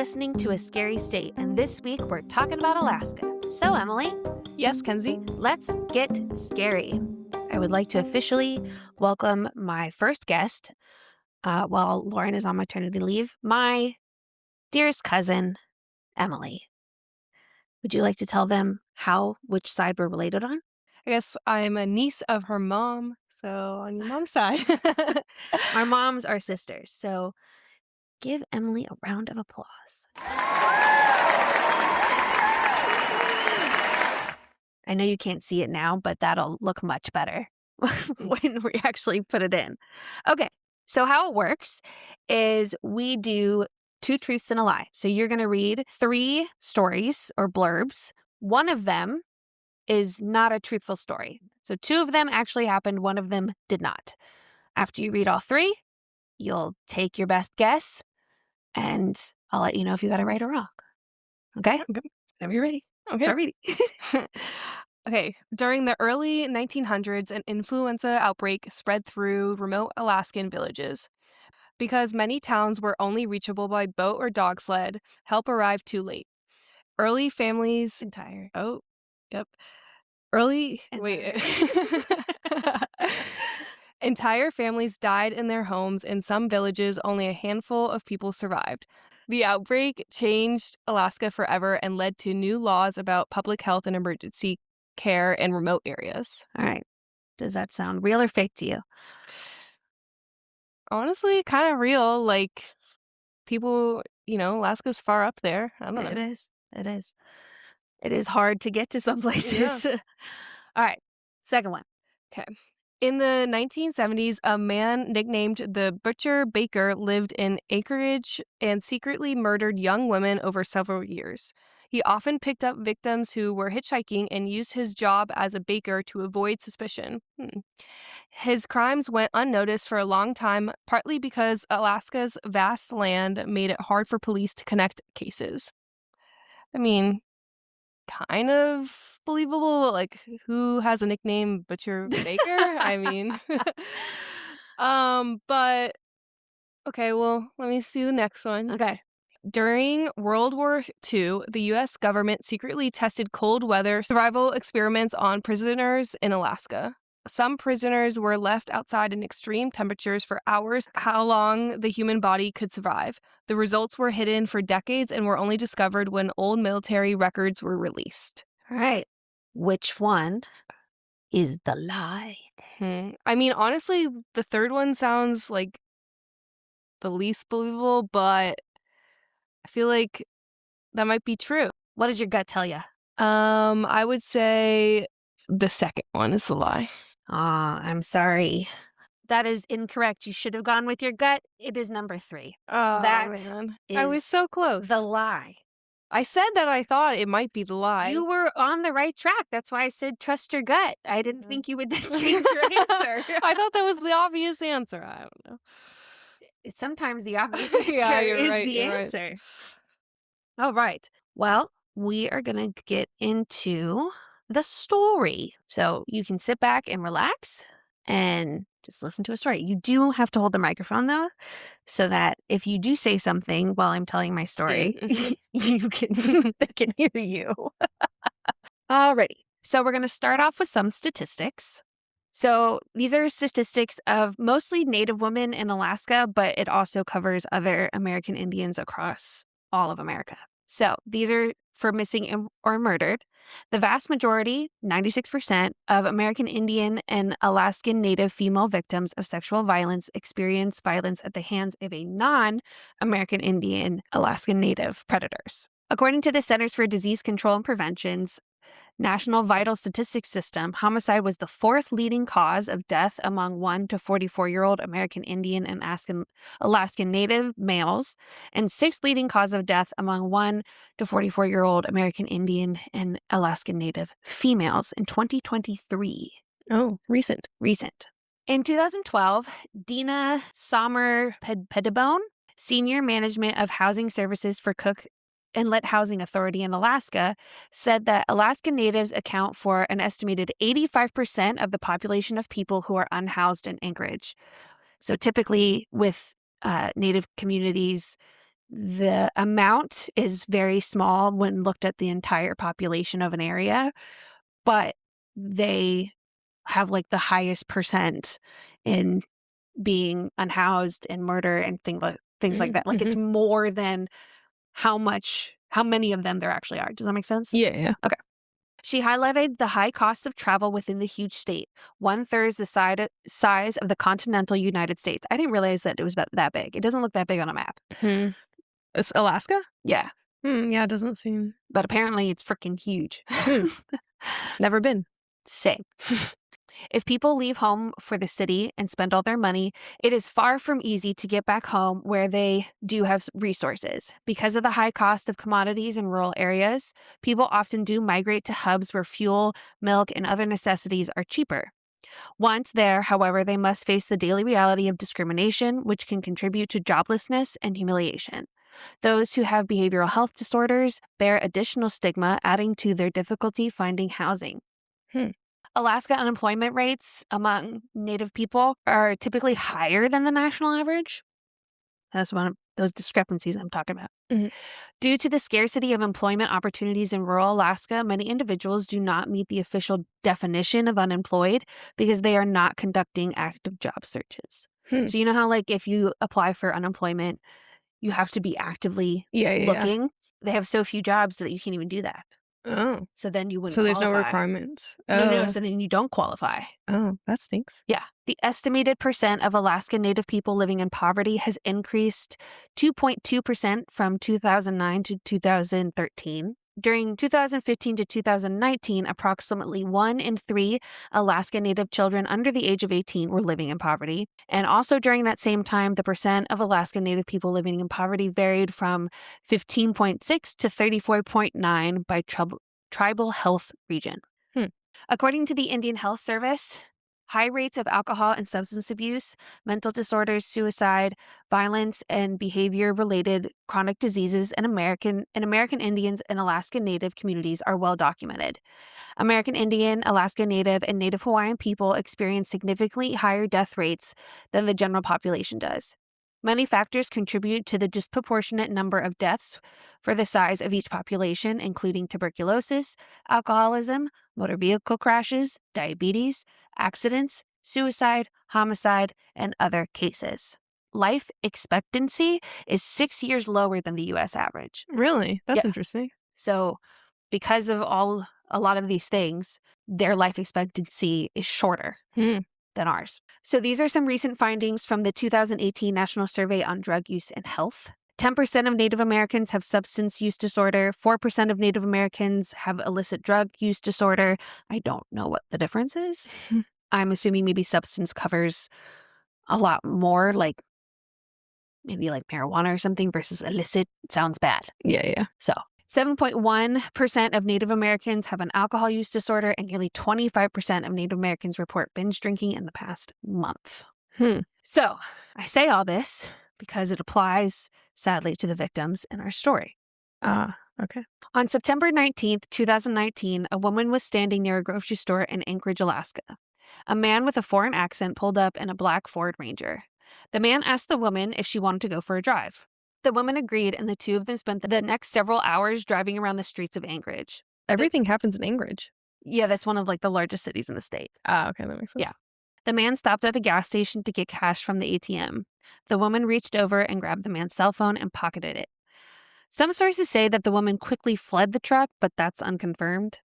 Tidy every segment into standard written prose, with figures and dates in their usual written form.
listening to A Scary State, and this week we're talking about Alaska. So, Emily, Yes, Kenzie. let's get scary. I would like to officially welcome my first guest, while Lauren is on maternity leave, my dearest cousin, Emily. Would you like to tell them which side we're related on? I guess I'm a niece of her mom, so on your mom's side. Our moms are sisters, so give Emily a round of applause. I know you can't see it now, but that'll look much better when we actually put it in. Okay, so how it works is we do 2 truths and a lie. So you're going to read 3 stories or blurbs. One of them is not a truthful story. So 2 of them actually happened, one of them did not. After you read all 3, you'll take your best guess, and I'll let you know if you got it right or wrong. Okay? Okay. Whenever you're ready. Okay. Start reading. Okay. During the early 1900s, an influenza outbreak spread through remote Alaskan villages. Because many towns were only reachable by boat or dog sled, help arrived too late. Early families... Entire. Oh, yep. Wait. Entire families died in their homes. In some villages, only a handful of people survived. The outbreak changed Alaska forever and led to new laws about public health and emergency care in remote areas. All right. Does that sound real or fake to you? Honestly, kind of real. Like, people, Alaska's far up there. I don't know. It is. It is. It is hard to get to some places. All right. Second one. Okay. In the 1970s, a man nicknamed the Butcher Baker lived in Anchorage and secretly murdered young women over several years. He often picked up victims who were hitchhiking and used his job as a baker to avoid suspicion. His crimes went unnoticed for a long time, partly because Alaska's vast land made it hard for police to connect cases. I mean, kind of believable. Like, who has a nickname Butcher Baker? I mean, but okay, well, let me see the next one. Okay. During World War II, the U.S. government secretly tested cold weather survival experiments on prisoners in Alaska. Some prisoners were left outside in extreme temperatures for hours, how long the human body could survive. The results were hidden for decades and were only discovered when old military records were released. All right. Which one is the lie? I mean, honestly, the third one sounds like the least believable, but I feel like that might be true. What does your gut tell you? I would say the second one is the lie. I'm sorry. That is incorrect. You should have gone with your gut. It is number 3. Oh, That man. is I was so close. the lie. I said that I thought it might be the lie. You were on the right track. That's why I said trust your gut. I didn't think you would then change your answer. I thought that was the obvious answer. I don't know. Sometimes the obvious answer you're is right, the you're right. answer. All right. Well, we are going to get into the story. So you can sit back and relax and just listen to a story. You do have to hold the microphone, though, so that if you do say something while I'm telling my story, you can they can hear you. Alrighty. So we're going to start off with some statistics. So these are statistics of mostly Native women in Alaska, but it also covers other American Indians across all of America. So these are for missing or murdered. The vast majority, 96%, of American Indian and Alaskan Native female victims of sexual violence experience violence at the hands of a non-American Indian Alaskan Native predators. According to the Centers for Disease Control and Prevention's National Vital Statistics System, homicide was the 4th leading cause of death among 1 to 44-year-old American Indian and Alaskan Native males, and 6th leading cause of death among 1 to 44-year-old American Indian and Alaskan Native females in 2023. Oh, recent. In 2012, Dina Sommer-Pettibone, Senior Management of Housing Services for Cook Inlet Housing Authority in Alaska, said that Alaskan Natives account for an estimated 85% of the population of people who are unhoused in Anchorage. So typically with Native communities, The amount is very small when looked at the entire population of an area, but they have like the highest percent in being unhoused and murder and things like that. Like it's Mhm. more than how many of them there actually are. Does that make sense? Yeah, yeah. Okay. She highlighted the high costs of travel within the huge state, 1/3 the size of the continental United States. I didn't realize that it was that big. It doesn't look that big on a map. Hmm. It's Alaska? Yeah, Yeah, it doesn't seem. but apparently it's freaking huge. Hmm. Never been. Same. If people leave home for the city and spend all their money, it is far from easy to get back home where they do have resources. Because of the high cost of commodities in rural areas, people often do migrate to hubs where fuel, milk, and other necessities are cheaper. Once there, however, they must face the daily reality of discrimination, which can contribute to joblessness and humiliation. Those who have behavioral health disorders bear additional stigma, adding to their difficulty finding housing. Hmm. Alaska unemployment rates among Native people are typically higher than the national average. That's one of those discrepancies I'm talking about. Mhm. Due to the scarcity of employment opportunities in rural Alaska, many individuals do not meet the official definition of unemployed because they are not conducting active job searches. Hmm. So you know how like if you apply for unemployment, you have to be actively Yeah, yeah, yeah. looking? They have so few jobs that you can't even do that. Oh. So then you wouldn't So there's no qualify. requirements. No, Oh. so then you don't qualify. Oh, that stinks. Yeah. The estimated percent of Alaskan Native people living in poverty has increased 2.2% from 2009 to 2013. During 2015 to 2019, approximately 1 in 3 Alaska Native children under the age of 18 were living in poverty. And also during that same time, the percent of Alaska Native people living in poverty varied from 15.6 to 34.9 by tribal health region. Hmm. According to the Indian Health Service, high rates of alcohol and substance abuse, mental disorders, suicide, violence, and behavior-related chronic diseases in American Indians and Alaska Native communities are well documented. American Indian, Alaska Native, and Native Hawaiian people experience significantly higher death rates than the general population does. Many factors contribute to the disproportionate number of deaths for the size of each population, including tuberculosis, alcoholism, motor vehicle crashes, diabetes, accidents, suicide, homicide, and other cases. Life expectancy is 6 years lower than the U.S. average. Really? That's Yeah. interesting. So, because of a lot of these things, their life expectancy is shorter than ours. So these are some recent findings from the 2018 National Survey on Drug Use and Health. 10% of Native Americans have substance use disorder. 4% of Native Americans have illicit drug use disorder. I don't know what the difference is. I'm assuming maybe substance covers a lot more, like maybe like marijuana or something versus illicit. Sounds bad. Yeah, yeah. So 7.1% of Native Americans have an alcohol use disorder, and nearly 25% of Native Americans report binge drinking in the past month. So I say all this because it applies, sadly, to the victims in our story. Okay. On September 19th, 2019, a woman was standing near a grocery store in Anchorage, Alaska. A man with a foreign accent pulled up in a black Ford Ranger. The man asked the woman if she wanted to go for a drive. The woman agreed, and the two of them spent the next several hours driving around the streets of Anchorage. Everything happens in Anchorage. Yeah, that's one of like the largest cities in the state. Okay, that makes sense. Yeah. The man stopped at a gas station to get cash from the ATM. The woman reached over and grabbed the man's cell phone and pocketed it. Some sources say that the woman quickly fled the truck, but that's unconfirmed.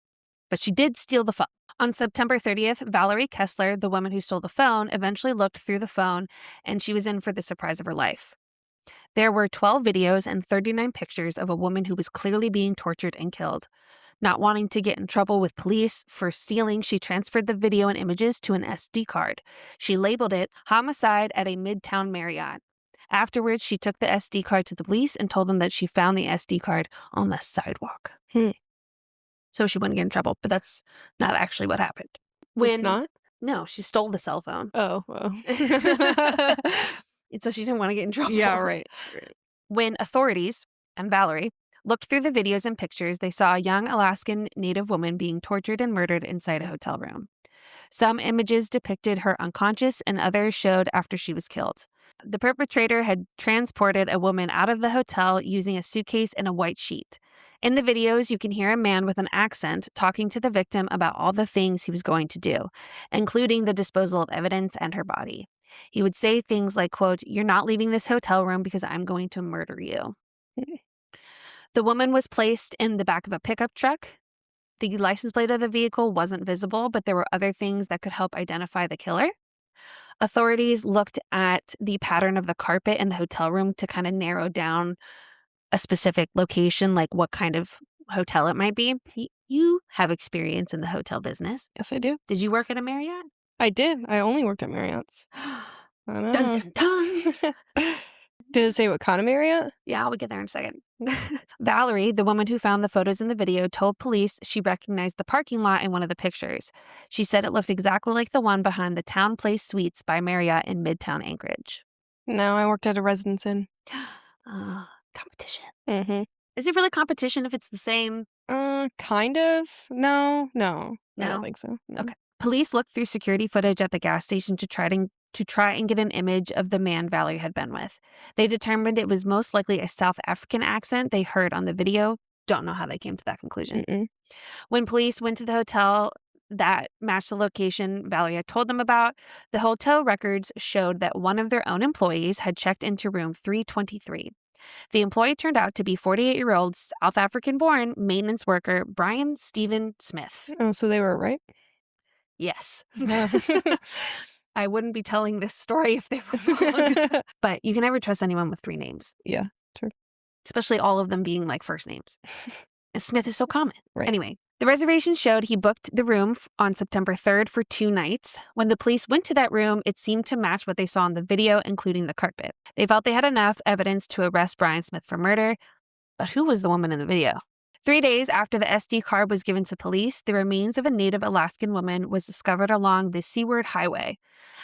But she did steal the phone. On September 30th, Valerie Kessler, the woman who stole the phone, eventually looked through the phone, and she was in for the surprise of her life. There were 12 videos and 39 pictures of a woman who was clearly being tortured and killed. Not wanting to get in trouble with police for stealing, she transferred the video and images to an SD card. She labeled it Homicide at a Midtown Marriott. Afterwards, she took the SD card to the police and told them that she found the SD card on the sidewalk. So she wouldn't get in trouble, but that's not actually what happened. It's not? No, she stole the cell phone. Oh, well. So she didn't want to get in trouble. Yeah, right. When authorities and Valerie looked through the videos and pictures, they saw a young Alaskan Native woman being tortured and murdered inside a hotel room. Some images depicted her unconscious and others showed after she was killed. The perpetrator had transported a woman out of the hotel using a suitcase and a white sheet. In the videos, you can hear a man with an accent talking to the victim about all the things he was going to do, including the disposal of evidence and her body. He would say things like, quote, "You're not leaving this hotel room because I'm going to murder you." The woman was placed in the back of a pickup truck. The license plate of the vehicle wasn't visible, but there were other things that could help identify the killer. Authorities looked at the pattern of the carpet in the hotel room to kind of narrow down a specific location, like what kind of hotel it might be. You have experience in the hotel business. Yes, I do. Did you work at a Marriott? I did. I only worked at Marriott's. I Dun, know. dun, dun. Did it say what kind of Marriott? Yeah, we'll get there in a second. Valerie, the woman who found the photos in the video, told police she recognized the parking lot in one of the pictures. She said it looked exactly like the one behind the Town Place Suites by Marriott in Midtown Anchorage. No, I worked at a residence inn. Competition. Mm-hmm. Is it really competition if it's the same? Kind of. No. I No? don't think so. No. Okay. Police looked through security footage at the gas station to try and get an image of the man Valerie had been with. They determined it was most likely a South African accent they heard on the video. Don't know how they came to that conclusion. Mm-mm. When police went to the hotel that matched the location Valerie had told them about, the hotel records showed that one of their own employees had checked into room 323. The employee turned out to be 48-year-old South African-born maintenance worker Brian Stephen Smith. Oh, so they were right? Yes. Yeah. I wouldn't be telling this story if they were wrong. But you can never trust anyone with 3 names. Yeah, true. Especially all of them being like first names. And Smith is so common. Right. Anyway, the reservation showed he booked the room on September 3rd for 2 nights. When the police went to that room, it seemed to match what they saw in the video, including the carpet. They felt they had enough evidence to arrest Brian Smith for murder. But who was the woman in the video? 3 days after the SD card was given to police, the remains of a native Alaskan woman was discovered along the Seaward Highway.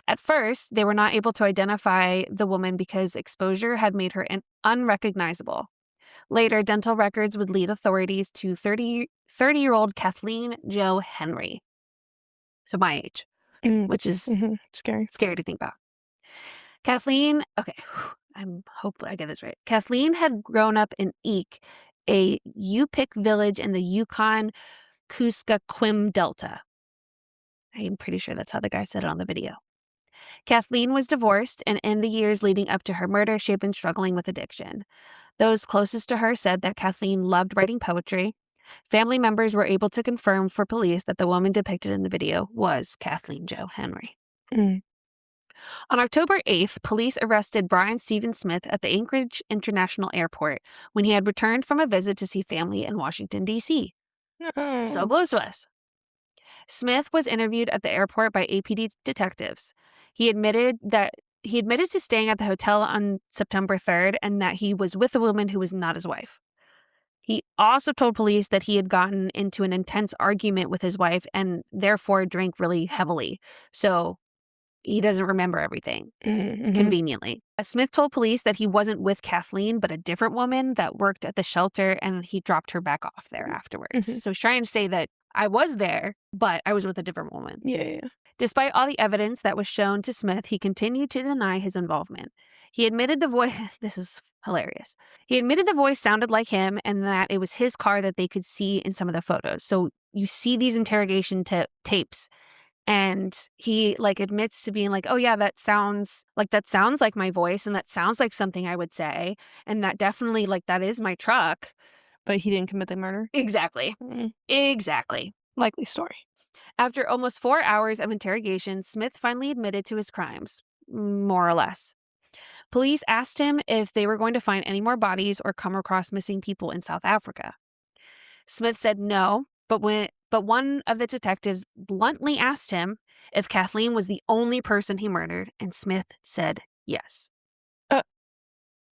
At first, they were not able to identify the woman because exposure had made her unrecognizable. Later, dental records would lead authorities to 30-year-old Kathleen Jo Henry. So my age, which is scary to think about. Kathleen, okay, I hope I get this right. Kathleen had grown up in Eek, a Yupik village in the Yukon-Kuskokwim Delta. I'm pretty sure that's how the guy said it on the video. Kathleen was divorced, and in the years leading up to her murder, she had been struggling with addiction. Those closest to her said that Kathleen loved writing poetry. Family members were able to confirm for police that the woman depicted in the video was Kathleen Jo Henry. On October 8th, police arrested Brian Stephen Smith at the Anchorage International Airport when he had returned from a visit to see family in Washington, D.C. So close to us. Smith was interviewed at the airport by APD detectives. He admitted to staying at the hotel on September 3rd and that he was with a woman who was not his wife. He also told police that he had gotten into an intense argument with his wife and therefore drank really heavily. So he doesn't remember everything, conveniently. Smith told police that he wasn't with Kathleen, but a different woman that worked at the shelter, and he dropped her back off there afterwards. So he's trying to say that I was there, but I was with a different woman. Yeah. Despite all the evidence that was shown to Smith, he continued to deny his involvement. He admitted the voice, this is hilarious. He admitted the voice sounded like him and that it was his car that they could see in some of the photos. So you see these interrogation tapes. And he admits to being like, oh yeah, that sounds like my voice, and that sounds like something I would say, and that definitely that is my truck. But he didn't commit the murder? Exactly. Exactly. Likely story. After almost 4 hours of interrogation, Smith finally admitted to his crimes, more or less. Police asked him if they were going to find any more bodies or come across missing people in South Africa. Smith said no, but one of the detectives bluntly asked him if Kathleen was the only person he murdered, and Smith said yes.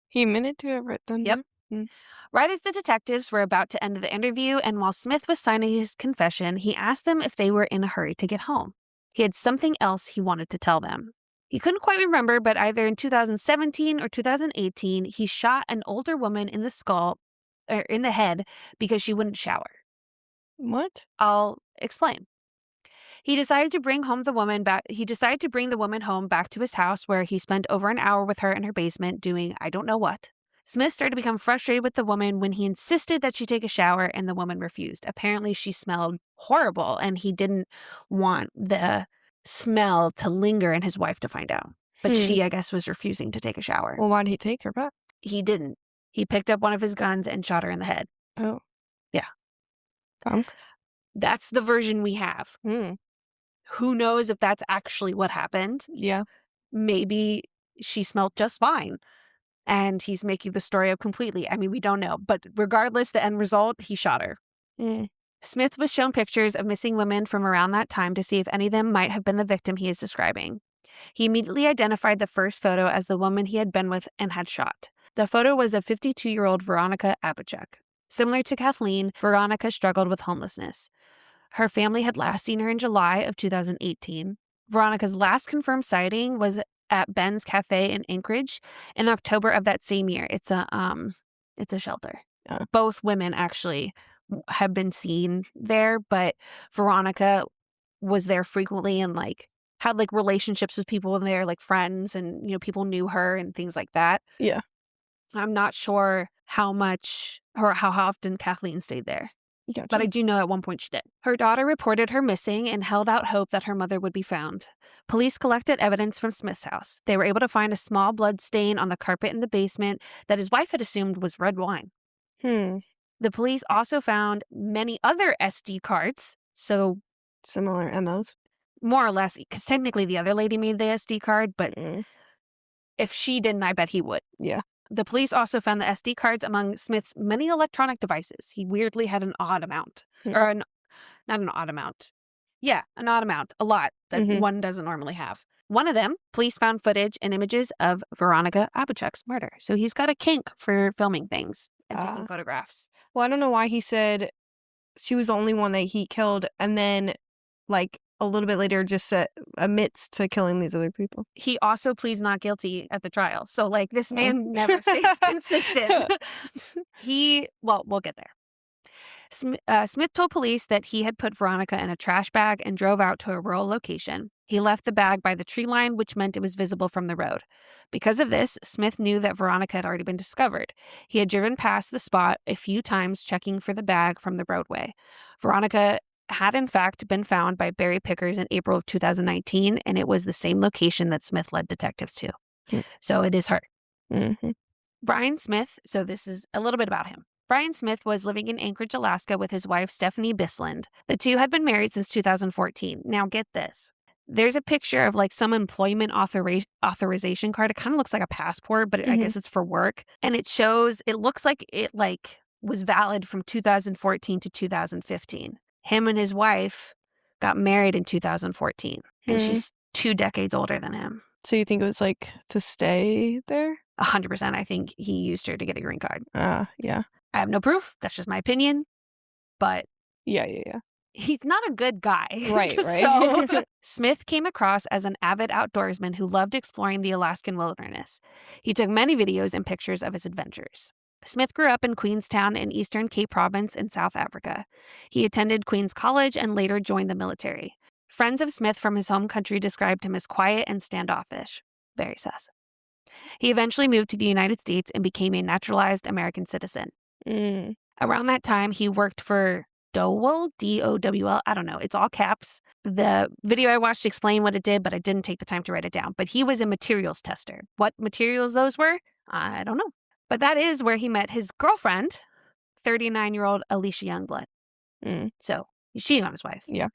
He admitted to have done that? Yep. Right as the detectives were about to end the interview, and while Smith was signing his confession, he asked them if they were in a hurry to get home. He had something else he wanted to tell them. He couldn't quite remember, but either in 2017 or 2018, he shot an older woman in the head because she wouldn't shower. What? I'll explain. He decided to bring the woman home back to his house, where he spent over an hour with her in her basement doing I don't know what. Smith started to become frustrated with the woman when he insisted that she take a shower, and the woman refused. Apparently, she smelled horrible, and he didn't want the smell to linger and his wife to find out. But she, I guess, was refusing to take a shower. Well, why did he take her back? He didn't. He picked up one of his guns and shot her in the head. Oh. Yeah. Thunk. That's the version we have. Who knows if that's actually what happened? Yeah. Maybe she smelled just fine and he's making the story up completely. I mean, we don't know. But regardless, the end result, he shot her. Smith was shown pictures of missing women from around that time to see if any of them might have been the victim he is describing. He immediately identified the first photo as the woman he had been with and had shot. The photo was of 52-year-old Veronica Abachek. Similar to Kathleen, Veronica struggled with homelessness. Her family had last seen her in July of 2018. Veronica's last confirmed sighting was at Ben's Cafe in Anchorage in October of that same year. It's a shelter. Both women actually have been seen there, but Veronica was there frequently and had relationships with people in there, like friends, and people knew her and things like that. Yeah. I'm not sure how much or how often Kathleen stayed there. Gotcha. But I do know at one point she did. Her daughter reported her missing and held out hope that her mother would be found. Police collected evidence from Smith's house. They were able to find a small blood stain on the carpet in the basement that his wife had assumed was red wine. The police also found many other SD cards, so similar MOs. More or less, because technically the other lady made the SD card, but if she didn't, I bet he would. Yeah. The police also found the SD cards among Smith's many electronic devices. He weirdly had an odd amount. Or not an odd amount. Yeah, an odd amount. A lot that one doesn't normally have. One of them, police found footage and images of Veronica Abachek's murder. So he's got a kink for filming things and taking photographs. Well, I don't know why he said she was the only one that he killed, and then, a little bit later just admits to killing these other people. He also pleads not guilty at the trial. So, this man never stays consistent. We'll get there. Smith told police that he had put Veronica in a trash bag and drove out to a rural location. He left the bag by the tree line, which meant it was visible from the road. Because of this, Smith knew that Veronica had already been discovered. He had driven past the spot a few times, checking for the bag from the roadway. Veronica had in fact been found by berry pickers in April of 2019, and it was the same location that Smith led detectives to. So it is her. Brian Smith, so this is a little bit about him. Brian Smith was living in Anchorage, Alaska with his wife, Stephanie Bisland. The two had been married since 2014. Now get this. There's a picture of some employment authorization card. It kind of looks like a passport, but I guess it's for work. And it looks like it was valid from 2014 to 2015. Him and his wife got married in 2014, and she's 2 decades older than him. So you think it was to stay there? 100%. I think he used her to get a green card. Yeah. I have no proof. That's just my opinion. But yeah. He's not a good guy. Right. So Smith came across as an avid outdoorsman who loved exploring the Alaskan wilderness. He took many videos and pictures of his adventures. Smith grew up in Queenstown in Eastern Cape Province in South Africa. He attended Queen's College and later joined the military. Friends of Smith from his home country described him as quiet and standoffish. Very sus. He eventually moved to the United States and became a naturalized American citizen. Around that time, he worked for Dowell, D-O-W-L, I don't know, it's all caps. The video I watched explained what it did, but I didn't take the time to write it down. But he was a materials tester. What materials those were, I don't know. But that is where he met his girlfriend, 39-year-old Alicia Youngblood. So he's cheating on his wife. Yeah.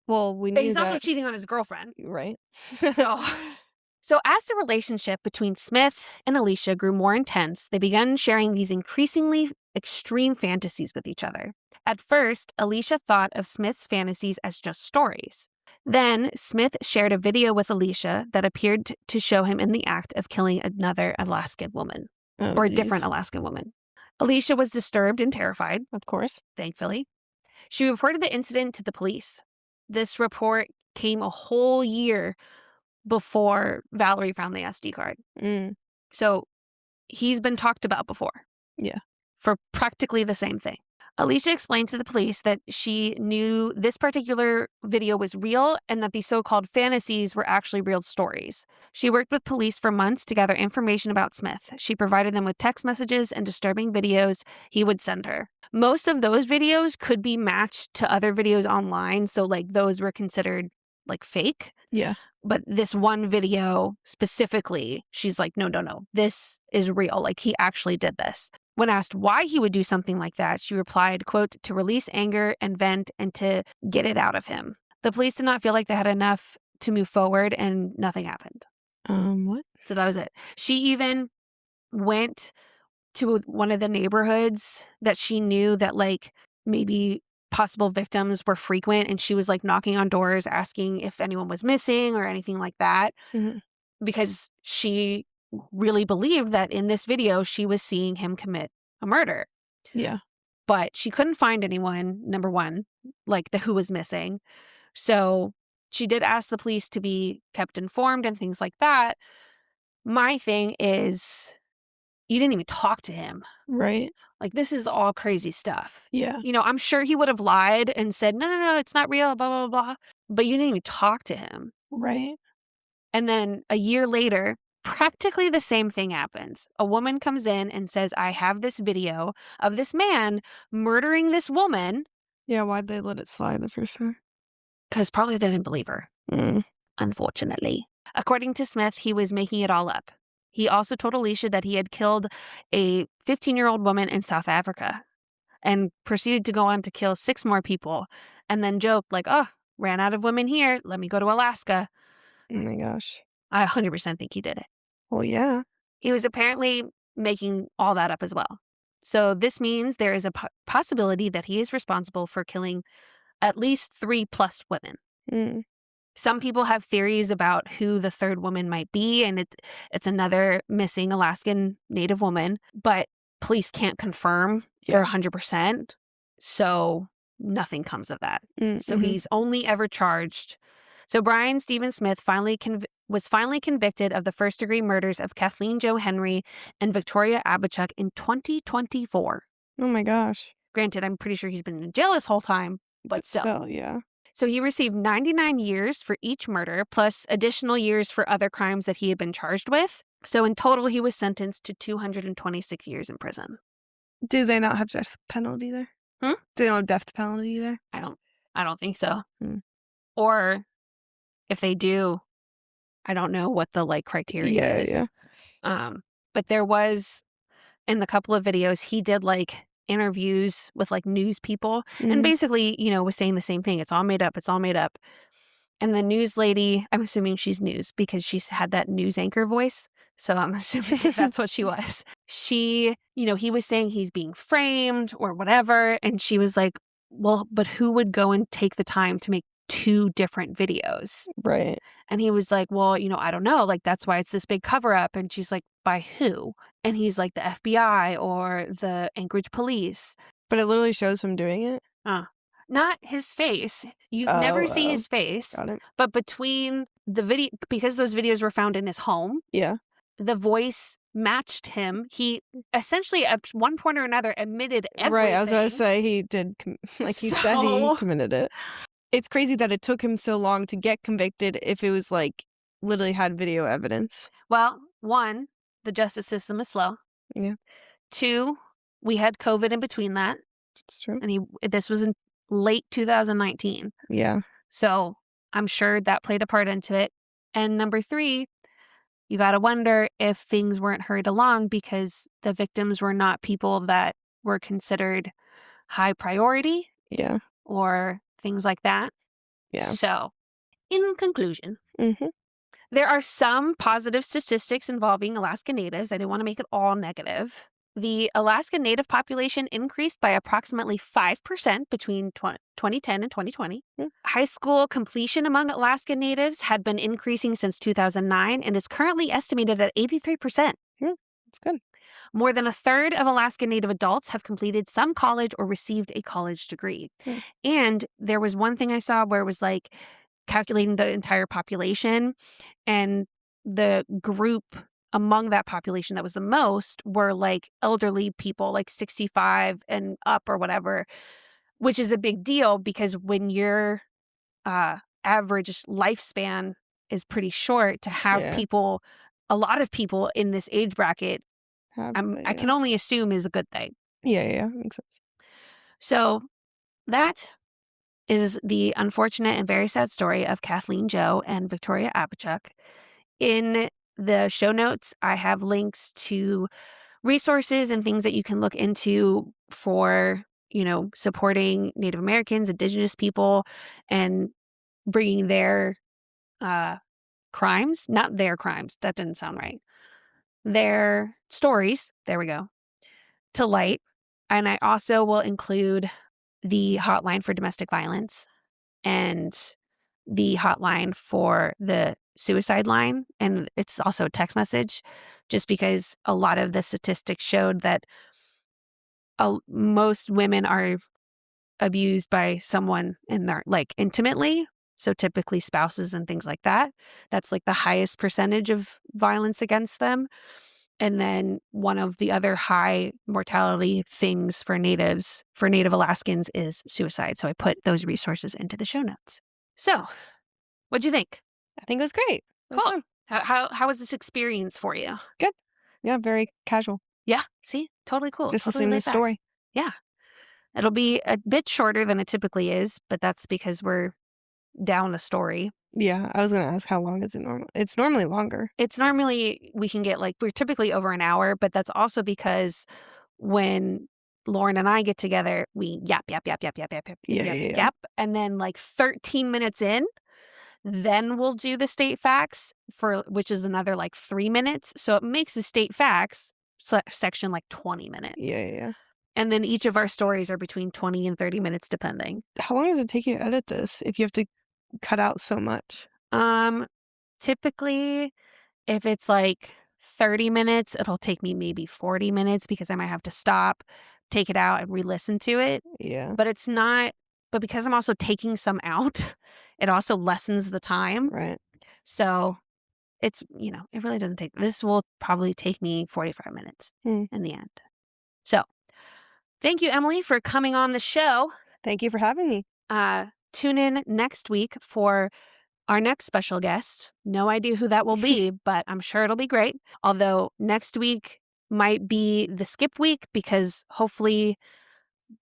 Well, we knew he's also cheating on his girlfriend. Right. So as the relationship between Smith and Alicia grew more intense, they began sharing these increasingly extreme fantasies with each other. At first, Alicia thought of Smith's fantasies as just stories. Then, Smith shared a video with Alicia that appeared to show him in the act of killing another Alaskan woman. Or a different Alaskan woman. Alicia was disturbed and terrified. Of course. Thankfully. She reported the incident to the police. This report came a whole year before Valerie found the SD card. So he's been talked about before. Yeah. For practically the same thing. Alicia explained to the police that she knew this particular video was real and that the so-called fantasies were actually real stories. She worked with police for months to gather information about Smith. She provided them with text messages and disturbing videos he would send her. Most of those videos could be matched to other videos online, so like those were considered like fake. Yeah. But this one video specifically, she's like, no, this is real. Like, he actually did this. When asked why he would do something like that, she replied, quote, to release anger and vent and to get it out of him. The police did not feel like they had enough to move forward, and nothing happened. What? So that was it. She even went to one of the neighborhoods that she knew that like maybe possible victims were frequent, and she was like knocking on doors asking if anyone was missing or anything like that, because she really believed that in this video she was seeing him commit a murder. Yeah. But she couldn't find anyone, number one, like who was missing. So she did ask the police to be kept informed and things like that. My thing is, you didn't even talk to him. Right. Like, this is all crazy stuff. Yeah. You know, I'm sure he would have lied and said, no, it's not real, blah, blah, blah. But you didn't even talk to him. Right. And then a year later, practically the same thing happens. A woman comes in and says, I have this video of this man murdering this woman. Yeah, why'd they let it slide the first time? Because probably they didn't believe her, unfortunately. According to Smith, he was making it all up. He also told Alicia that he had killed a 15-year-old woman in South Africa and proceeded to go on to kill 6 more people, and then joked like, oh, ran out of women here. Let me go to Alaska. Oh my gosh. I 100% think he did it. Well, yeah. He was apparently making all that up as well. So this means there is a possibility that he is responsible for killing at least 3+ women. Some people have theories about who the third woman might be, and it's another missing Alaskan Native woman, but police can't confirm for 100%, so nothing comes of that. So he's only ever charged. So Brian Stephen Smith was finally convicted of the first-degree murders of Kathleen Jo Henry and Victoria Abichuk in 2024. Oh my gosh. Granted, I'm pretty sure he's been in jail this whole time, but still. Yeah. So he received 99 years for each murder, plus additional years for other crimes that he had been charged with. So in total, he was sentenced to 226 years in prison. Do they not have death penalty there? Do they not have death penalty there? I don't think so. Or if they do, I don't know what the like criteria is. Yeah. But there was, in the couple of videos, he did like interviews with like news people and basically, you know, was saying the same thing. It's all made up. It's all made up. And the news lady, I'm assuming she's news because she's had that news anchor voice. So I'm assuming that's what she was. She, you know, he was saying he's being framed or whatever. And she was like, well, but who would go and take the time to make 2 different videos? Right. And he was like, well, you know, I don't know. Like, that's why it's this big cover up. And she's like, by who? And he's like, the FBI or the Anchorage police. But it literally shows him doing it? Not his face. You never see his face. Got it. But between the video, because those videos were found in his home, the voice matched him. He essentially, at one point or another, admitted everything. Right, I was about to say he did, he said he committed it. It's crazy that it took him so long to get convicted if it was like literally had video evidence. Well, 1, the justice system is slow. Yeah. 2, we had COVID in between that. It's true. And this was in late 2019. Yeah. So I'm sure that played a part into it. And number 3, you got to wonder if things weren't hurried along because the victims were not people that were considered high priority. Yeah. Or things like that. Yeah. So, in conclusion, there are some positive statistics involving Alaska Natives. I didn't want to make it all negative. The Alaska Native population increased by approximately 5% between 2010 and 2020. High school completion among Alaska Natives had been increasing since 2009 and is currently estimated at 83%. That's good. More than a third of Alaska Native adults have completed some college or received a college degree. And there was one thing I saw where it was like calculating the entire population, and the group among that population that was the most were like elderly people, like 65 and up or whatever, which is a big deal because when your average lifespan is pretty short, to have Yeah. people, a lot of people in this age bracket, I Yeah. can only assume is a good thing. Yeah. Makes sense. So that is the unfortunate and very sad story of Kathleen Joe and Victoria Abachuk. In the show notes, I have links to resources and things that you can look into for, supporting Native Americans, Indigenous people, and bringing their crimes, not their crimes, that didn't sound right, their stories, there we go, to light. And I also will include the hotline for domestic violence and the hotline for the suicide line. And it's also a text message, just because a lot of the statistics showed that most women are abused by someone in their, like, intimately. So typically spouses and things like that. That's like the highest percentage of violence against them. And then one of the other high mortality things for Native Alaskans is suicide. So I put those resources into the show notes. So what'd you think? I think it was great. It was Cool. fun. How was this experience for you? Good. Yeah, very casual. Yeah. See, totally cool. Just Totally listening to laid the back. story. Yeah. It'll be a bit shorter than it typically is, but that's because we're down a story. Yeah, I was gonna ask how long is it normal? It's normally longer. It's normally, we can get we're typically over an hour, but that's also because when Lauren and I get together, we yap, yap, yap, yap, yap, yap, yap, Yeah, yap, yeah, yeah. yap. And then 13 minutes in, then we'll do the state facts which is another 3 minutes. So it makes the state facts section 20 minutes. Yeah. And then each of our stories are between 20 and 30 minutes, depending. How long does it take you to edit this if you have to cut out so much? Typically, if it's 30 minutes, it'll take me maybe 40 minutes because I might have to stop, take it out, and re-listen to it. Yeah. But it's not, but because I'm also taking some out, it also lessens the time. Right. So it's, it really doesn't take, this will probably take me 45 minutes in the end. So thank you, Emily, for coming on the show. Thank you for having me. Tune in next week for our next special guest. No idea who that will be, but I'm sure it'll be great. Although next week might be the skip week because hopefully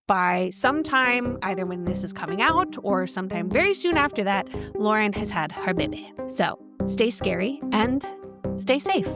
by sometime, either when this is coming out or sometime very soon after that, Lauren has had her baby. So stay scary and stay safe.